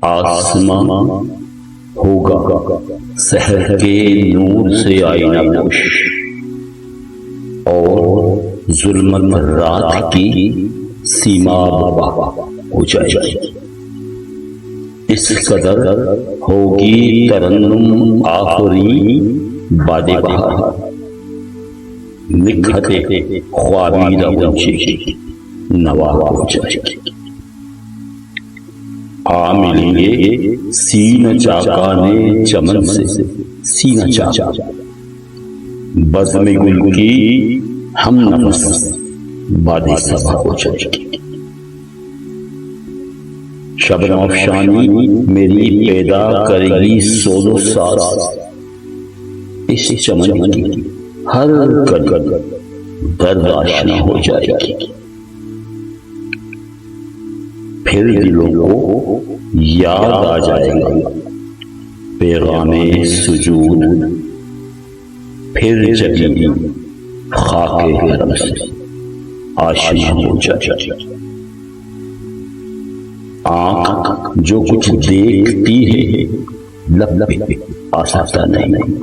आसमां होगा सहर के नूर से आईना पोश, और जुल्मत रात की सीमा बाबा हो जाएगी। इस कदर होगी तरन्नुम आखरी बादे बहार, निखते ख्वाबीदा गुंजे नवा हो जाएगी। आ मिलेंगे सीना चाका ने चमन से सीना चाका, बज़्म गुल की हम नफ्स बादे सबा हो जाएगी। शबनम अफशानी मेरी पैदा करेगी सोलो सास, इस चमन की हर कदर दर्द आशना हो जाएगी। फिर दिलों को याद आ जाएगा पैगामे सुजूद, फिर जबी खाके हरम से आशना हो जाएगी। आंख जो कुछ देखती है लब पे आ सकता नहीं,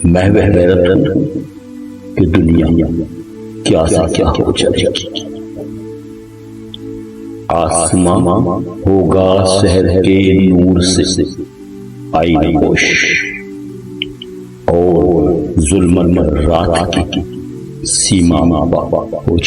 मैं वह हैरत हूं कि दुनिया क्या सा क्या हो जाएगी। आसमां होगा शहर के नूर से आईना पोश, और जुल्मत रात की सीमा बाबा हो जाएगी।